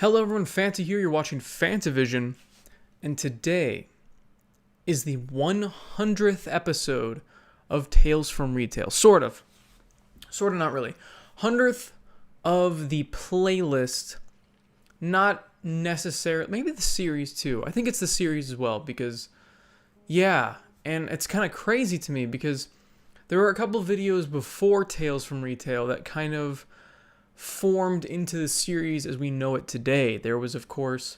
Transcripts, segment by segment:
Hello everyone, Fanta here, you're watching FANTAVISION, and today is the 100th episode of Tales from Retail. Sort of, not really. 100th of the playlist, not necessarily, maybe the series too. I think it's the series as well because, yeah, and it's kind of crazy to me because there were a couple of videos before Tales from Retail that kind of formed into the series as we know it today. There was, of course,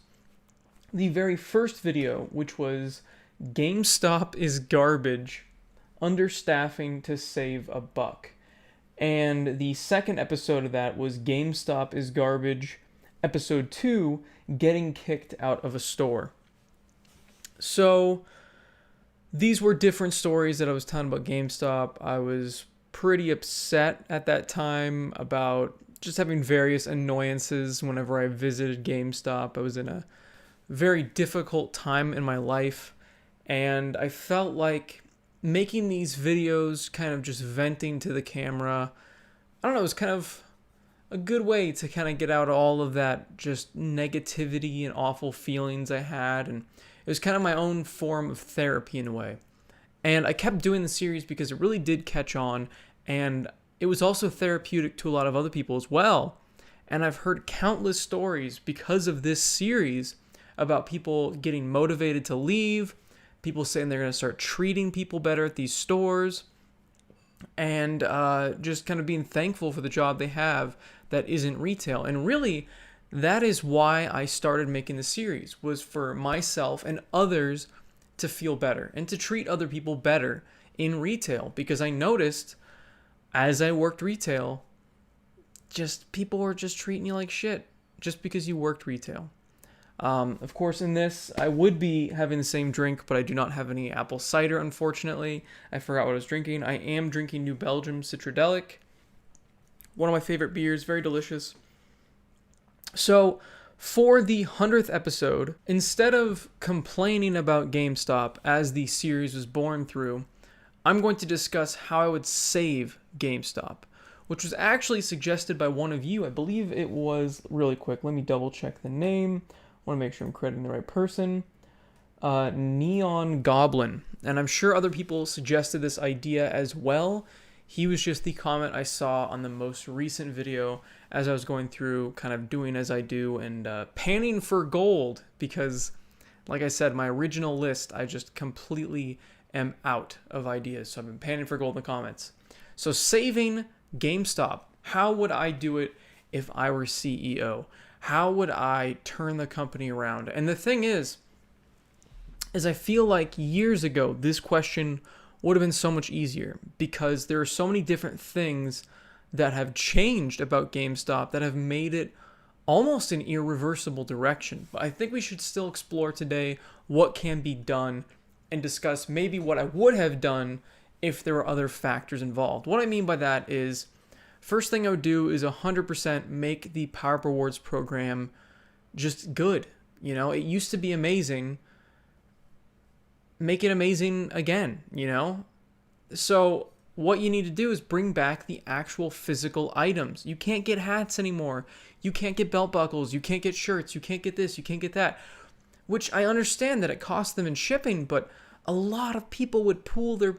the very first video, which was GameStop is garbage, understaffing to save a buck. And the second episode of that was GameStop is garbage, episode 2, getting kicked out of a store. So these were different stories that I was telling about GameStop. I was pretty upset at that time about just having various annoyances whenever I visited GameStop. I was in a very difficult time in my life, and I felt like making these videos, kind of just venting to the camera, I don't know, it was kind of a good way to kind of get out all of that just negativity and awful feelings I had, and it was kind of my own form of therapy in a way. And I kept doing the series because it really did catch on, and it was also therapeutic to a lot of other people as well. And I've heard countless stories because of this series about people getting motivated to leave, people saying they're going to start treating people better at these stores, and just kind of being thankful for the job they have that isn't retail. And really, that is why I started making the series, was for myself and others to feel better and to treat other people better in retail, because I noticed as I worked retail, just people were just treating you like shit just because you worked retail. Of course, in this, I would be having the same drink, but I do not have any apple cider, unfortunately. I forgot what I was drinking. I am drinking New Belgium Citradelic. One of my favorite beers, very delicious. So, for the 100th episode, instead of complaining about GameStop as the series was born through, I'm going to discuss how I would save GameStop, which was actually suggested by one of you. I believe it was, really quick, let me double check the name. I want to make sure I'm crediting the right person. Neon Goblin. And I'm sure other people suggested this idea as well. He was just the comment I saw on the most recent video as I was going through, kind of doing as I do and panning for gold, because, like I said, my original list, I just completely am out of ideas. So I've been panning for gold in the comments. So saving GameStop, how would I do it if I were CEO? How would I turn the company around? And the thing is I feel like years ago, this question would have been so much easier, because there are so many different things that have changed about GameStop that have made it almost an irreversible direction. But I think we should still explore today what can be done and discuss maybe what I would have done if there were other factors involved. What I mean by that is, first thing I would do is 100% make the Power Up Rewards program just good. You know, it used to be amazing. Make it amazing again, you know? So what you need to do is bring back the actual physical items. You can't get hats anymore. You can't get belt buckles. You can't get shirts. You can't get this. You can't get that. Which I understand that it costs them in shipping, but a lot of people would pool their,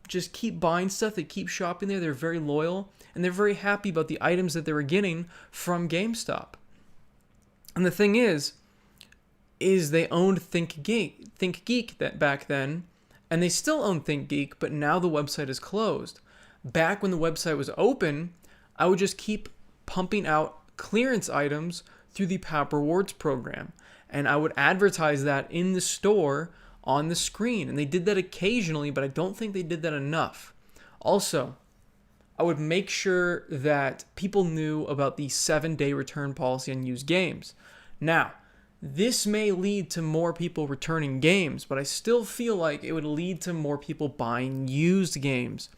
just keep buying stuff. They keep shopping there. They're very loyal, and they're very happy about the items that they were getting from GameStop. And the thing is they owned ThinkGeek that back then, and they still own ThinkGeek, but now the website is closed. Back when the website was open, I would just keep pumping out clearance items through the Power Up Rewards program, and I would advertise that in the store on the screen. And they did that occasionally, but I don't think they did that enough. Also, I would make sure that people knew about the 7-day return policy on used games. Now, this may lead to more people returning games, but I still feel like it would lead to more people buying used games,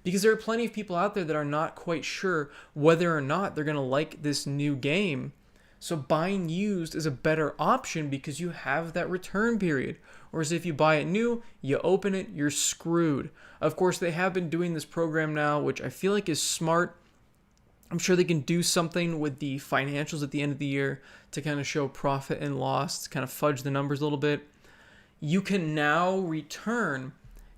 because there are plenty of people out there that are not quite sure whether or not they're going to like this new game. So buying used is a better option because you have that return period. Whereas if you buy it new, you open it, you're screwed. Of course, they have been doing this program now, which I feel like is smart, I'm sure they can do something with the financials at the end of the year to kind of show profit and loss, to kind of fudge the numbers a little bit. You can now return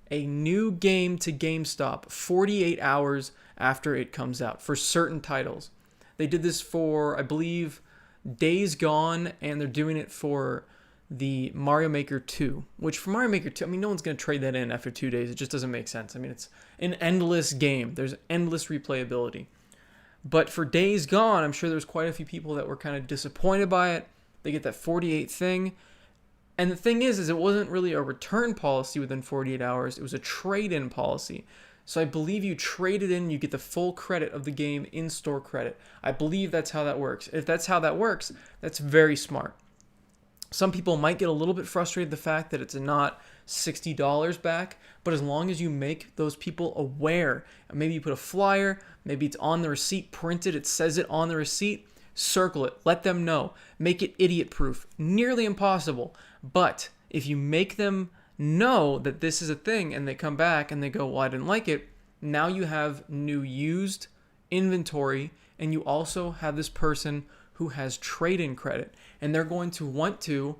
a new game to GameStop 48 hours after it comes out for certain titles. They did this for, I believe, Days Gone, and they're doing it for the Mario Maker 2, which for Mario Maker 2, I mean, no one's going to trade that in after 2 days. It just doesn't make sense. I mean, it's an endless game. There's endless replayability. But for Days Gone, I'm sure there's quite a few people that were kind of disappointed by it. They get that 48 thing. And the thing is it wasn't really a return policy within 48 hours. It was a trade-in policy. So I believe you trade it in, you get the full credit of the game in-store credit. I believe that's how that works. If that's how that works, that's very smart. Some people might get a little bit frustrated the fact that it's not $60 back, but as long as you make those people aware, maybe you put a flyer, maybe it's on the receipt printed, it says it on the receipt, circle it, let them know, make it idiot-proof, nearly impossible. But if you make them know that this is a thing and they come back and they go, well, I didn't like it, now you have new used inventory, and you also have this person who has trade-in credit, and they're going to want to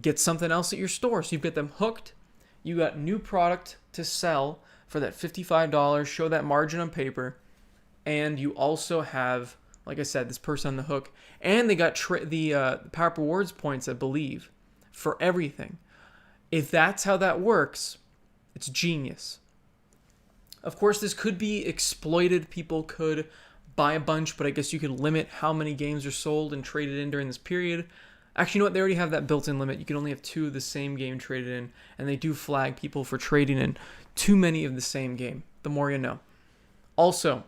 get something else at your store. So you've got them hooked, you got new product to sell for that $55, show that margin on paper, and you also have, like I said, this person on the hook, and they got the Power Up Rewards points, I believe, for everything. If that's how that works, it's genius. Of course, this could be exploited. People could buy a bunch, but I guess you could limit how many games are sold and traded in during this period. Actually, you know what? They already have that built-in limit. You can only have 2 of the same game traded in, and they do flag people for trading in too many of the same game. The more you know. Also,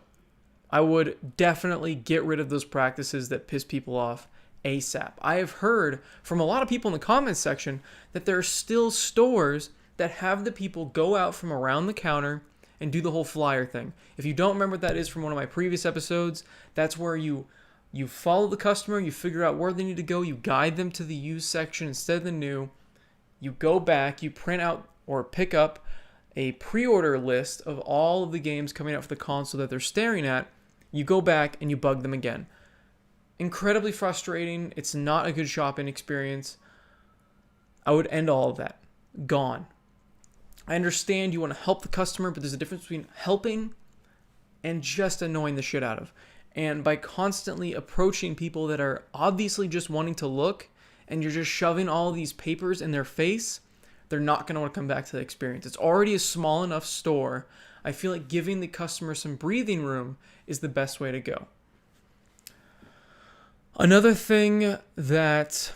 I would definitely get rid of those practices that piss people off ASAP. I have heard from a lot of people in the comments section that there are still stores that have the people go out from around the counter and do the whole flyer thing. If you don't remember what that is from one of my previous episodes, that's where you follow the customer, you figure out where they need to go, you guide them to the used section instead of the new, you go back, you print out or pick up a pre-order list of all of the games coming out for the console that they're staring at, you go back and you bug them again. Incredibly frustrating. It's not a good shopping experience. I would end all of that. Gone. I understand you want to help the customer, but there's a difference between helping and just annoying the shit out of. And by constantly approaching people that are obviously just wanting to look, and you're just shoving all these papers in their face, they're not going to want to come back to the experience. It's already a small enough store. I feel like giving the customer some breathing room is the best way to go. Another thing that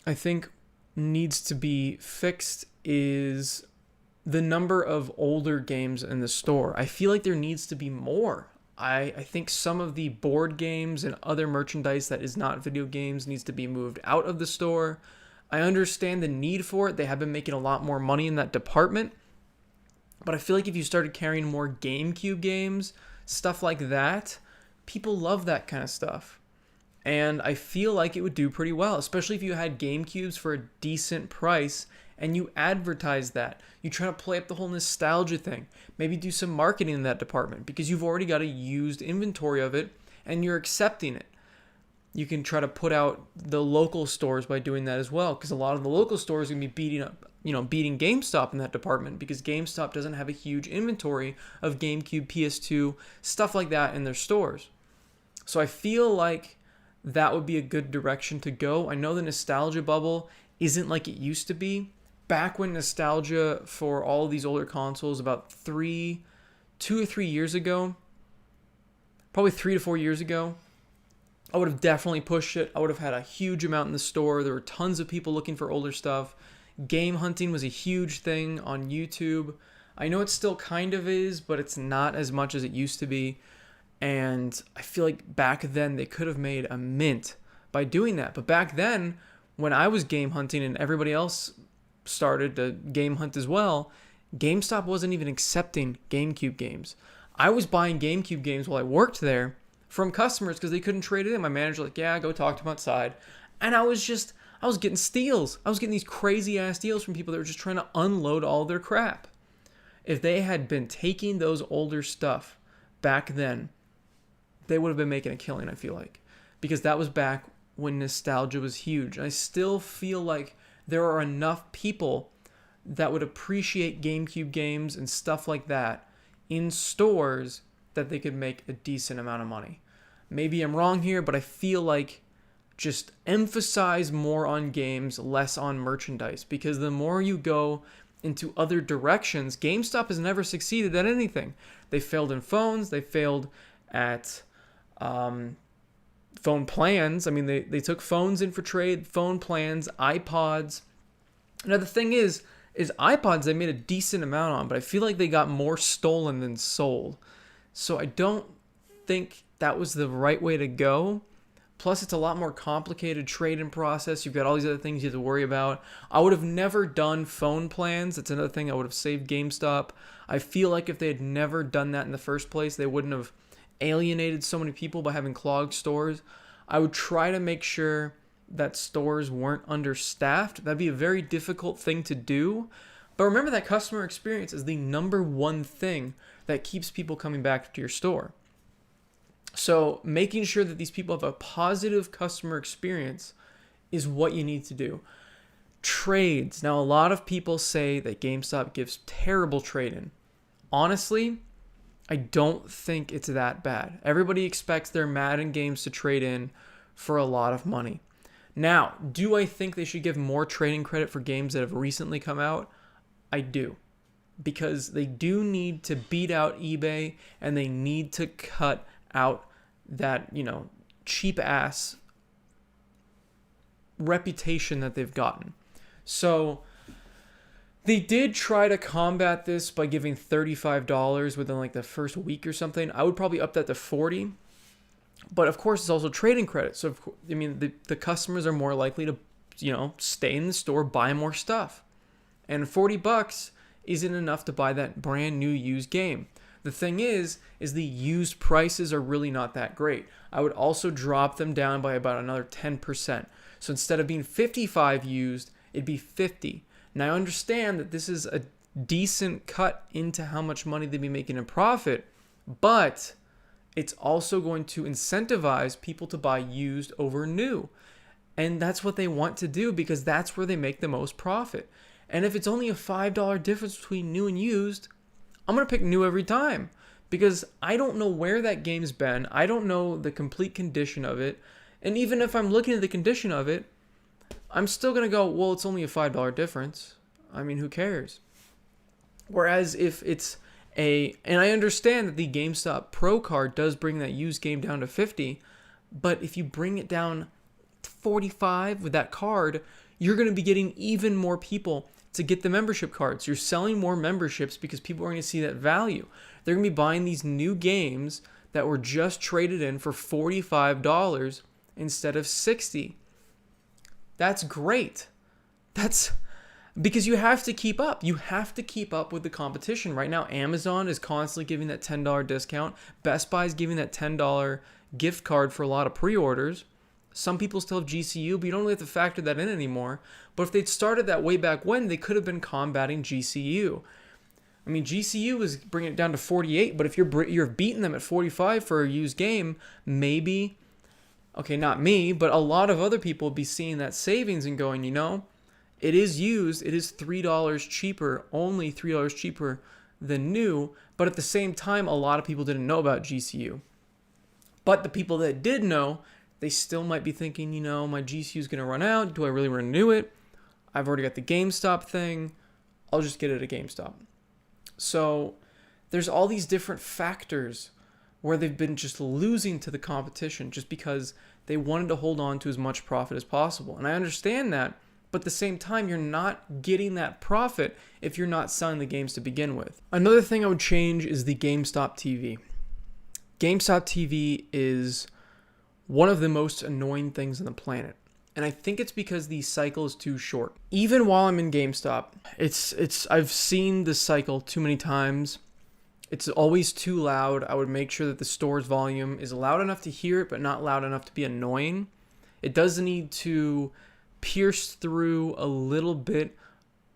I think needs to be fixed is the number of older games in the store. I feel like there needs to be more. I think some of the board games and other merchandise that is not video games needs to be moved out of the store. I understand the need for it. They have been making a lot more money in that department. But I feel like if you started carrying more GameCube games, stuff like that, people love that kind of stuff. And I feel like it would do pretty well, especially if you had GameCubes for a decent price and you advertise that. You try to play up the whole nostalgia thing. Maybe do some marketing in that department because you've already got a used inventory of it and you're accepting it. You can try to put out the local stores by doing that as well, because a lot of the local stores are going to be beating GameStop in that department because GameStop doesn't have a huge inventory of GameCube, PS2, stuff like that in their stores. So I feel like that would be a good direction to go. I know the nostalgia bubble isn't like it used to be. Back when nostalgia for all of these older consoles about 2 or 3 years ago, probably 3 to 4 years ago, I would have definitely pushed it. I would have had a huge amount in the store. There were tons of people looking for older stuff. Game hunting was a huge thing on YouTube. I know it still kind of is, but it's not as much as it used to be. And I feel like back then they could have made a mint by doing that. But back then, when I was game hunting and everybody else started to game hunt as well, GameStop wasn't even accepting GameCube games. I was buying GameCube games while I worked there from customers because they couldn't trade it in. My manager was like, yeah, go talk to them outside. And I was getting steals. I was getting these crazy ass deals from people that were just trying to unload all their crap. If they had been taking those older stuff back then, they would have been making a killing, I feel like. Because that was back when nostalgia was huge. And I still feel like there are enough people that would appreciate GameCube games and stuff like that in stores that they could make a decent amount of money. Maybe I'm wrong here, but I feel like just emphasize more on games, less on merchandise. Because the more you go into other directions, GameStop has never succeeded at anything. They failed in phones. They failed at phone plans. I mean, they took phones in for trade, phone plans, iPods. Now, the thing is iPods they made a decent amount on, but I feel like they got more stolen than sold. So I don't think that was the right way to go. Plus, it's a lot more complicated trade-in process. You've got all these other things you have to worry about. I would have never done phone plans. That's another thing I would have saved GameStop. I feel like if they had never done that in the first place, they wouldn't have alienated so many people by having clogged stores. I would try to make sure that stores weren't understaffed. That'd be a very difficult thing to do. But remember that customer experience is the number one thing that keeps people coming back to your store. So making sure that these people have a positive customer experience is what you need to do. Trades. Now, a lot of people say that GameStop gives terrible trade-in. Honestly, I don't think it's that bad. Everybody expects their Madden games to trade in for a lot of money. Now, do I think they should give more trading credit for games that have recently come out? I do. Because they do need to beat out eBay and they need to cut out that, cheap ass reputation that they've gotten. So they did try to combat this by giving $35 within like the first week or something. I would probably up that to $40. But of course, it's also trading credit. So, the customers are more likely to, stay in the store, buy more stuff. And $40 isn't enough to buy that brand new used game. The thing is the used prices are really not that great. I would also drop them down by about another 10%. So instead of being 55 used, it'd be 50. Now I understand that this is a decent cut into how much money they'd be making in profit, but it's also going to incentivize people to buy used over new. And that's what they want to do because that's where they make the most profit. And if it's only a $5 difference between new and used, I'm going to pick new every time because I don't know where that game's been. I don't know the complete condition of it. And even if I'm looking at the condition of it, I'm still going to go, well, it's only a $5 difference. I mean, who cares? Whereas if it's and I understand that the GameStop Pro card does bring that used game down to 50, but if you bring it down to 45 with that card, you're going to be getting even more people to get the membership cards. You're selling more memberships because people are going to see that value. They're going to be buying these new games that were just traded in for $45 instead of $60. That's great. That's because you have to keep up. You have to keep up with the competition. Right now, Amazon is constantly giving that $10 discount. Best Buy is giving that $10 gift card for a lot of pre-orders. Some people still have GCU, but you don't really have to factor that in anymore. But if they'd started that way back when, they could have been combating GCU. I mean, GCU is bringing it down to 48, but if you're beating them at 45 for a used game, maybe, okay, not me, but a lot of other people would be seeing that savings and going, it is used, it is $3 cheaper, only $3 cheaper than new, but at the same time, a lot of people didn't know about GCU. But the people that did know, they still might be thinking, my GCU is going to run out. Do I really renew it? I've already got the GameStop thing. I'll just get it at GameStop. So there's all these different factors where they've been just losing to the competition just because they wanted to hold on to as much profit as possible. And I understand that, but at the same time, you're not getting that profit if you're not selling the games to begin with. Another thing I would change is the GameStop TV. GameStop TV is one of the most annoying things on the planet. And I think it's because the cycle is too short. Even while I'm in GameStop, I've seen this cycle too many times. It's always too loud. I would make sure that the store's volume is loud enough to hear it, but not loud enough to be annoying. It does need to pierce through a little bit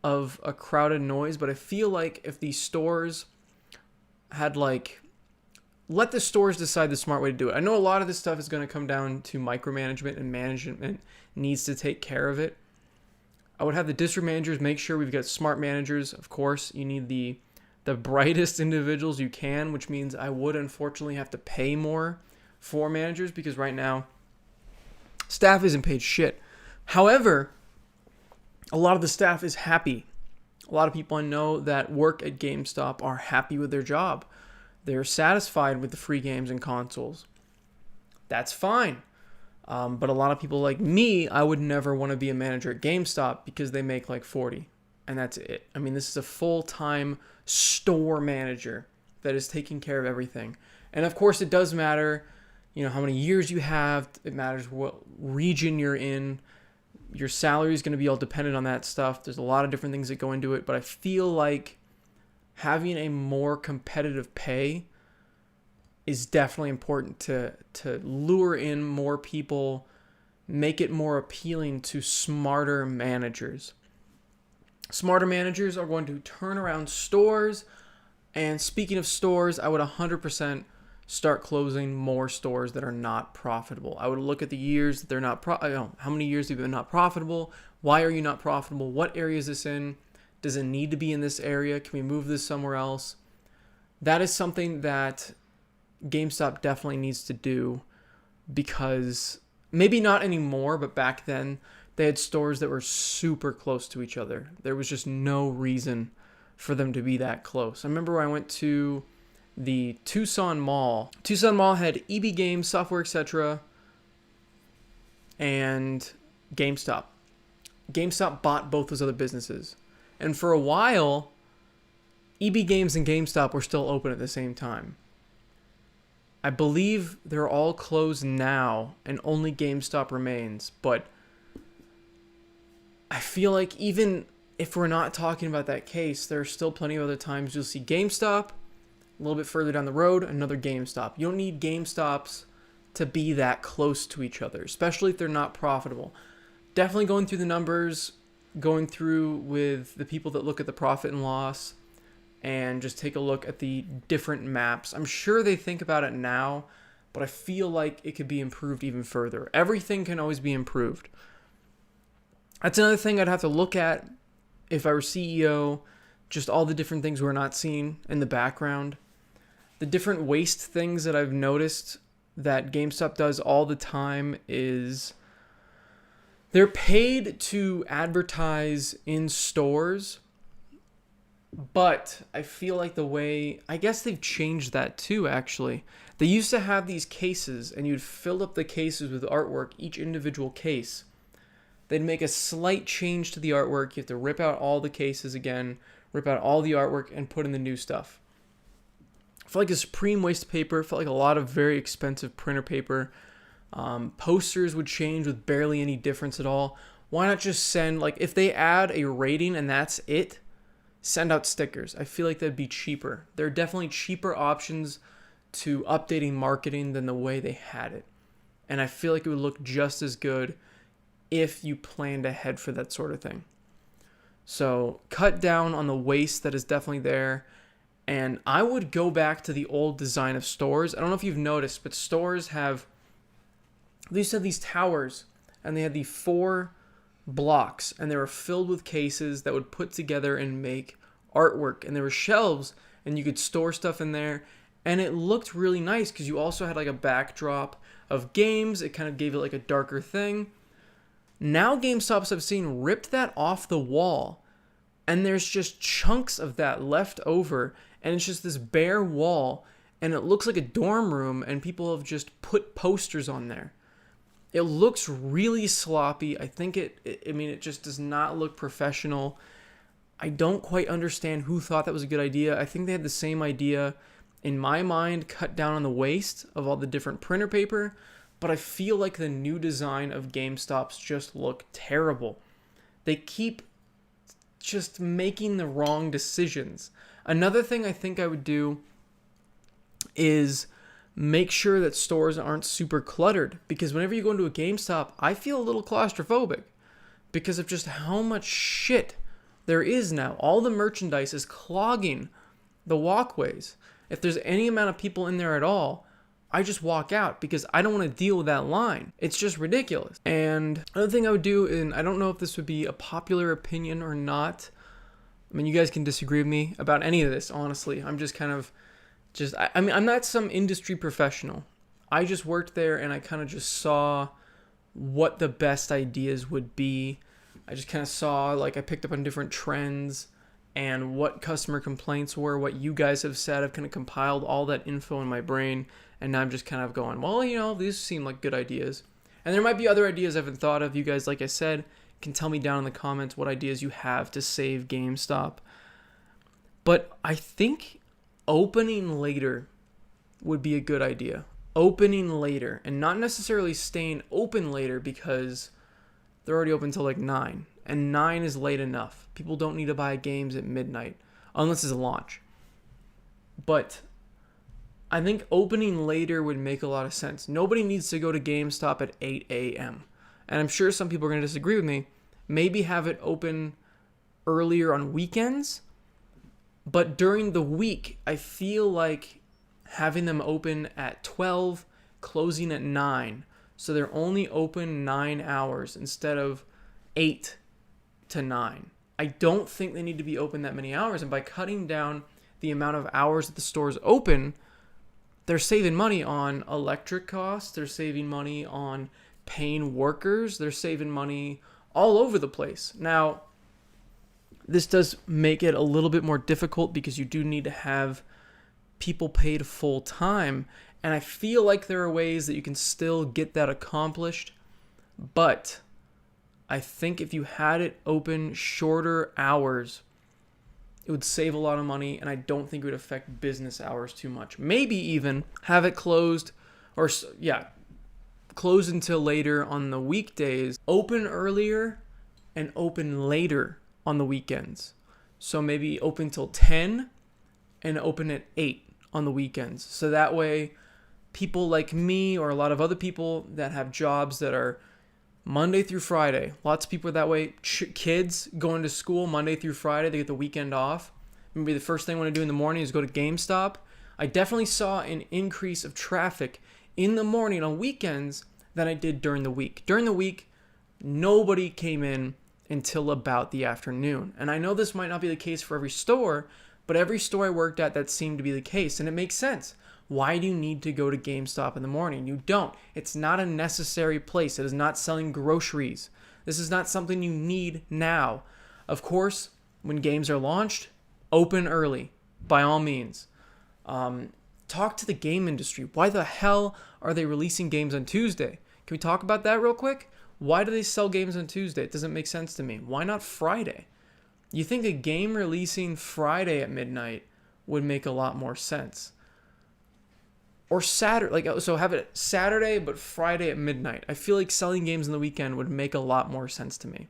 of a crowded noise, but I feel like if the stores had like let the stores decide the smart way to do it. I know a lot of this stuff is going to come down to micromanagement, and management needs to take care of it. I would have the district managers make sure we've got smart managers. Of course, you need the brightest individuals you can, which means I would unfortunately have to pay more for managers because right now staff isn't paid shit. However, a lot of the staff is happy. A lot of people I know that work at GameStop are happy with their job. They're satisfied with the free games and consoles. That's fine. But a lot of people like me, I would never want to be a manager at GameStop because they make like 40. And that's it. I mean, this is a full-time store manager that is taking care of everything. And of course, it does matter, how many years you have. It matters what region you're in. Your salary is going to be all dependent on that stuff. There's a lot of different things that go into it. But I feel like having a more competitive pay is definitely important to lure in more people, make it more appealing to smarter managers. Smarter managers are going to turn around stores. And speaking of stores, I would 100% start closing more stores that are not profitable. I would look at the years that they're not how many years have been not profitable? Why are you not profitable? What area is this in? Does it need to be in this area? Can we move this somewhere else? That is something that GameStop definitely needs to do, because maybe not anymore, but back then they had stores that were super close to each other. There was just no reason for them to be that close. I remember when I went to the Tucson Mall. Tucson Mall had EB Games, Software, etc., and GameStop. GameStop bought both those other businesses. And for a while, EB Games and GameStop were still open at the same time. I believe they're all closed now and only GameStop remains. But I feel like even if we're not talking about that case, there are still plenty of other times you'll see GameStop. A little bit further down the road, another GameStop. You don't need GameStops to be that close to each other, especially if they're not profitable. Definitely going through the numbers, going through with the people that look at the profit and loss, and just take a look at the different maps. I'm sure they think about it now, but I feel like it could be improved even further. Everything can always be improved. That's another thing I'd have to look at if I were CEO, just all the different things we're not seeing in the background. The different waste things that I've noticed that GameStop does all the time is they're paid to advertise in stores, but I feel like I guess they've changed that too, actually. They used to have these cases, and you'd fill up the cases with artwork, each individual case. They'd make a slight change to the artwork. You have to rip out all the cases again, rip out all the artwork, and put in the new stuff. I felt like a Supreme waste of paper. Felt like a lot of very expensive printer paper. Posters would change with barely any difference at all. Why not just send, if they add a rating and that's it, send out stickers. I feel like that'd be cheaper. There are definitely cheaper options to updating marketing than the way they had it. And I feel like it would look just as good if you planned ahead for that sort of thing. So cut down on the waste that is definitely there. And I would go back to the old design of stores. I don't know if you've noticed, but stores they used to have these towers, and they had the 4 blocks, and they were filled with cases that would put together and make artwork. And there were shelves, and you could store stuff in there. And it looked really nice because you also had a backdrop of games. It kind of gave it a darker thing. Now GameStops I've seen ripped that off the wall, and there's just chunks of that left over, and it's just this bare wall, and it looks like a dorm room, and people have just put posters on there. It looks really sloppy. I think it just does not look professional. I don't quite understand who thought that was a good idea. I think they had the same idea in my mind, cut down on the waste of all the different printer paper, but I feel like the new design of GameStops just look terrible. They keep just making the wrong decisions. Another thing I think I would do is make sure that stores aren't super cluttered, because whenever you go into a GameStop, I feel a little claustrophobic because of just how much shit there is now. All the merchandise is clogging the walkways. If there's any amount of people in there at all, I just walk out because I don't want to deal with that line. It's just ridiculous. And another thing I would do, and I don't know if this would be a popular opinion or not. I mean, you guys can disagree with me about any of this, honestly. I'm just kind of I mean, I'm not some industry professional. I just worked there and I kind of just saw what the best ideas would be. I just kind of saw, like, I picked up on different trends and what customer complaints were, what you guys have said. I've kind of compiled all that info in my brain, and now I'm just kind of going, well, these seem like good ideas. And there might be other ideas I haven't thought of. You guys, like I said, can tell me down in the comments what ideas you have to save GameStop. But I think opening later would be a good idea. Opening later, and not necessarily staying open later because they're already open till like 9. And 9 is late enough. People don't need to buy games at midnight unless it's a launch. But I think opening later would make a lot of sense. Nobody needs to go to GameStop at 8 a.m. And I'm sure some people are going to disagree with me. Maybe have it open earlier on weekends. But during the week, I feel like having them open at 12, closing at 9. So they're only open 9 hours instead of 8 to 9. I don't think they need to be open that many hours. And by cutting down the amount of hours that the store's open, they're saving money on electric costs. They're saving money on paying workers. They're saving money all over the place. Now, this does make it a little bit more difficult because you do need to have people paid full time. And I feel like there are ways that you can still get that accomplished. But I think if you had it open shorter hours, it would save a lot of money. And I don't think it would affect business hours too much. Maybe even have it closed closed until later on the weekdays, open earlier and open later on the weekends. So maybe open till 10 and open at 8 on the weekends. So that way people like me or a lot of other people that have jobs that are Monday through Friday, lots of people that way, kids going to school Monday through Friday, they get the weekend off. Maybe the first thing I want to do in the morning is go to GameStop. I definitely saw an increase of traffic in the morning on weekends than I did during the week. During the week, nobody came in until about the afternoon. And I know this might not be the case for every store, but every store I worked at, that seemed to be the case. And it makes sense. Why do you need to go to GameStop in the morning? You don't. It's not a necessary place. It is not selling groceries. This is not something you need now. Of course, when games are launched, open early, by all means. Talk to the game industry. Why the hell are they releasing games on Tuesday? Can we talk about that real quick? Why do they sell games on Tuesday? It doesn't make sense to me. Why not Friday? You think a game releasing Friday at midnight would make a lot more sense. Or Saturday, so have it Saturday but Friday at midnight. I feel like selling games on the weekend would make a lot more sense to me.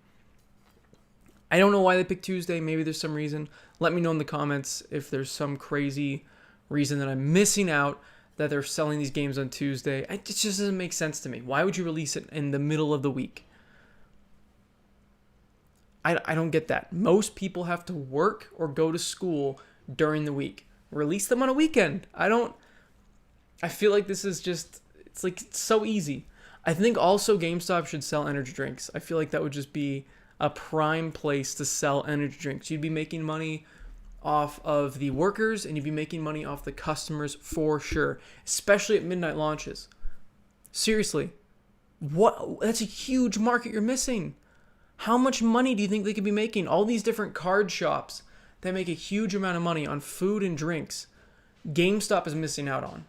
I don't know why they picked Tuesday. Maybe there's some reason. Let me know in the comments if there's some crazy reason that I'm missing out that they're selling these games on Tuesday. It just doesn't make sense to me. Why would you release it in the middle of the week? I don't get that. Most people have to work or go to school during the week. Release them on a weekend. I feel like this is just, it's so easy. I think also GameStop should sell energy drinks. I feel like that would just be a prime place to sell energy drinks. You'd be making money off of the workers and you'd be making money off the customers for sure, especially at midnight launches. Seriously, that's a huge market you're missing. How much money do you think they could be making? All these different card shops that make a huge amount of money on food and drinks, GameStop is missing out on.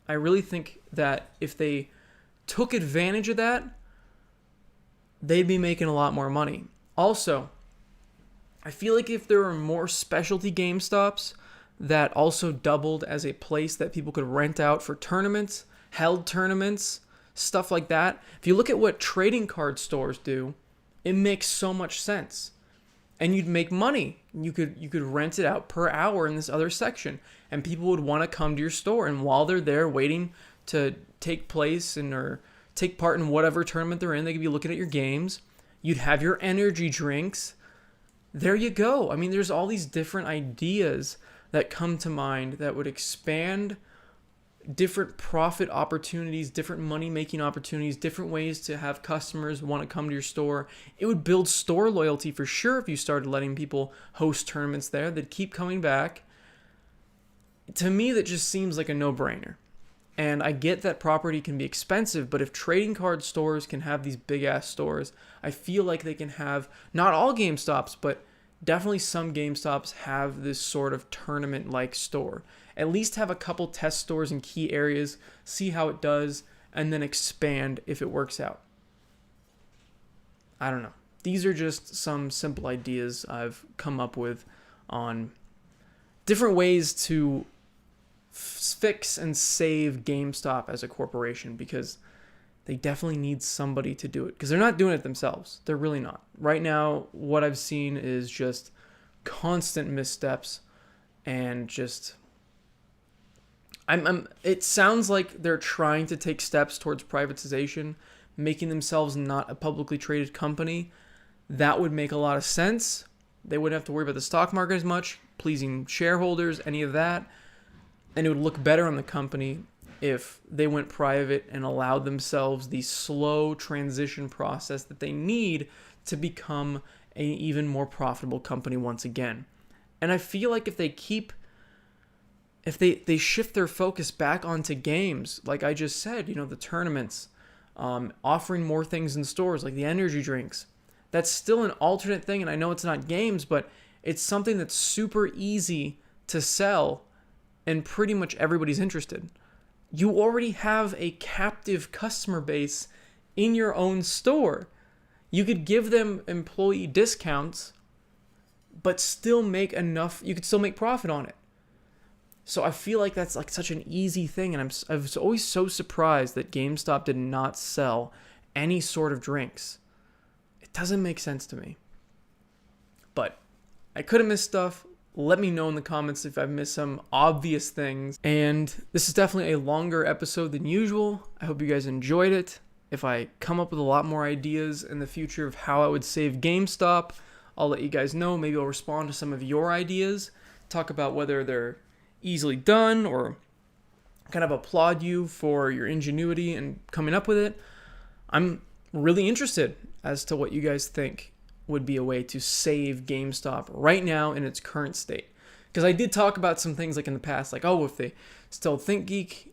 I really think that if they took advantage of that, they'd be making a lot more money. Also, I feel like if there were more specialty GameStops that also doubled as a place that people could rent out for tournaments, held tournaments, stuff like that. If you look at what trading card stores do, it makes so much sense. And you'd make money. You could rent it out per hour in this other section. And people would want to come to your store. And while they're there waiting to take place or take part in whatever tournament they're in, they could be looking at your games. You'd have your energy drinks. There you go. I mean, there's all these different ideas that come to mind that would expand different profit opportunities, different money-making opportunities, different ways to have customers want to come to your store. It would build store loyalty for sure if you started letting people host tournaments there. They'd keep coming back. To me, that just seems like a no-brainer. And I get that property can be expensive, but if trading card stores can have these big-ass stores, I feel like they can have, not all GameStops, but definitely some GameStops have this sort of tournament-like store. At least have a couple test stores in key areas, see how it does, and then expand if it works out. I don't know. These are just some simple ideas I've come up with on different ways to fix and save GameStop as a corporation, because they definitely need somebody to do it, because they're not doing it themselves. They're really not. Right now, what I've seen is just constant missteps and just it sounds like they're trying to take steps towards privatization, making themselves not a publicly traded company. That would make a lot of sense. They wouldn't have to worry about the stock market as much, pleasing shareholders, any of that. And it would look better on the company if they went private and allowed themselves the slow transition process that they need to become an even more profitable company once again. And I feel like if they shift their focus back onto games, like I just said, the tournaments, offering more things in stores like the energy drinks, that's still an alternate thing. And I know it's not games, but it's something that's super easy to sell and pretty much everybody's interested. You already have a captive customer base in your own store. You could give them employee discounts, but still make enough, you could still make profit on it. So I feel like that's like such an easy thing, and I was always so surprised that GameStop did not sell any sort of drinks. It doesn't make sense to me. But I could have missed stuff. Let me know in the comments if I've missed some obvious things. And this is definitely a longer episode than usual. I hope you guys enjoyed it. If I come up with a lot more ideas in the future of how I would save GameStop, I'll let you guys know. Maybe I'll respond to some of your ideas, talk about whether they're easily done, or kind of applaud you for your ingenuity and coming up with it. I'm really interested as to what you guys think would be a way to save GameStop right now in its current state. Because I did talk about some things like in the past, like, oh, if they still ThinkGeek,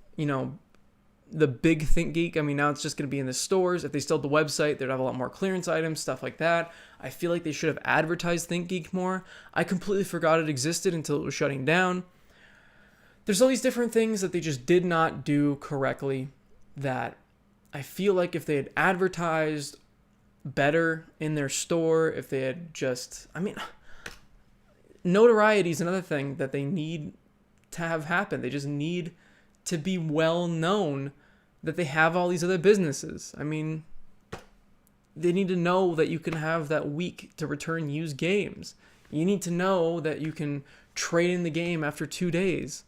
the big ThinkGeek, now it's just going to be in the stores. If they still have the website, they'd have a lot more clearance items, stuff like that. I feel like they should have advertised ThinkGeek more. I completely forgot it existed until it was shutting down. There's all these different things that they just did not do correctly that I feel like if they had advertised better in their store, if they had just, notoriety is another thing that they need to have happen. They just need to be well known that they have all these other businesses. They need to know that you can have that week to return used games. You need to know that you can trade in the game after 2 days.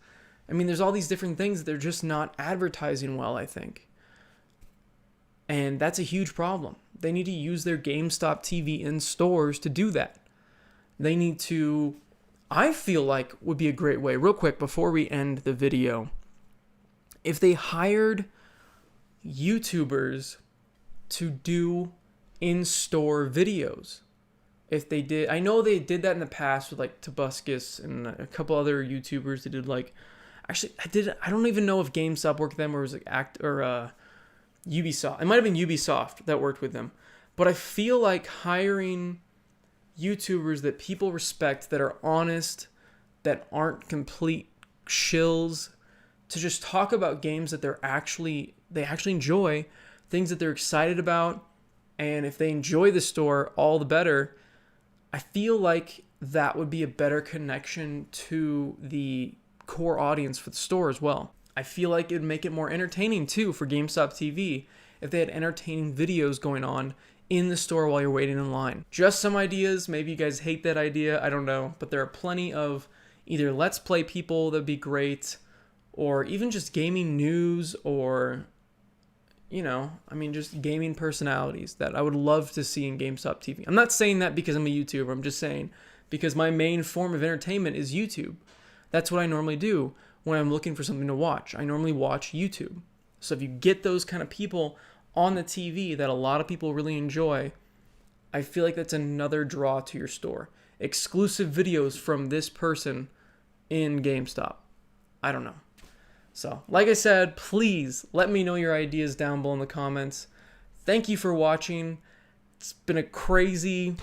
There's all these different things that they're just not advertising well, I think. And that's a huge problem. They need to use their GameStop TV in stores to do that. They need to, I feel like would be a great way, real quick before we end the video, if they hired YouTubers to do in-store videos. If they did, I know they did that in the past with like Tobuscus and a couple other YouTubers that did like, actually I don't even know if GameStop worked with them or it was like Ubisoft. It might have been Ubisoft that worked with them. But I feel like hiring YouTubers that people respect, that are honest, that aren't complete shills, to just talk about games that they actually enjoy, things that they're excited about, and if they enjoy the store, all the better. I feel like that would be a better connection to the core audience for the store as well. I feel like it would make it more entertaining too for GameStop TV if they had entertaining videos going on in the store while you're waiting in line. Just some ideas. Maybe you guys hate that idea. I don't know. But there are plenty of either Let's Play people that'd be great, or even just gaming news, or, just gaming personalities that I would love to see in GameStop TV. I'm not saying that because I'm a YouTuber. I'm just saying because my main form of entertainment is YouTube. That's what I normally do when I'm looking for something to watch. I normally watch YouTube. So if you get those kind of people on the TV that a lot of people really enjoy, I feel like that's another draw to your store. Exclusive videos from this person in GameStop. I don't know. So, like I said, please let me know your ideas down below in the comments. Thank you for watching. It's been a crazy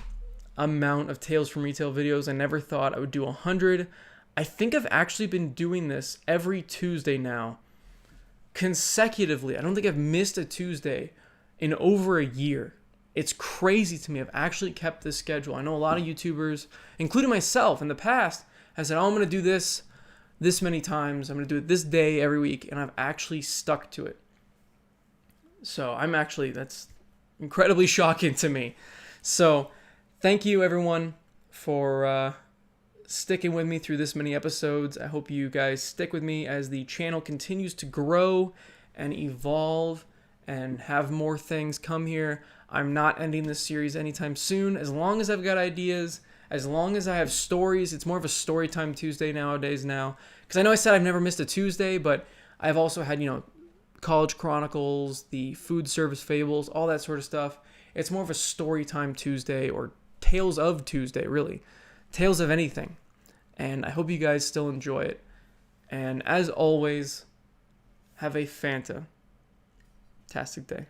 amount of Tales from Retail videos. I never thought I would do 100. I think I've actually been doing this every Tuesday now, consecutively. I don't think I've missed a Tuesday in over a year. It's crazy to me. I've actually kept this schedule. I know a lot of YouTubers, including myself in the past, have said, oh, I'm going to do this many times. I'm going to do it this day every week. And I've actually stuck to it. So that's incredibly shocking to me. So thank you, everyone, for sticking with me through this many episodes. I hope you guys stick with me as the channel continues to grow and evolve and have more things come here. I'm not ending this series anytime soon. As long as I've got ideas, as long as I have stories, it's more of a story time Tuesday nowadays now. Because I know I said I've never missed a Tuesday, but I've also had, College Chronicles, the Food Service Fables, all that sort of stuff. It's more of a story time Tuesday, or Tales of Tuesday, really. Tales of anything. And I hope you guys still enjoy it. And as always, have a fantastic day.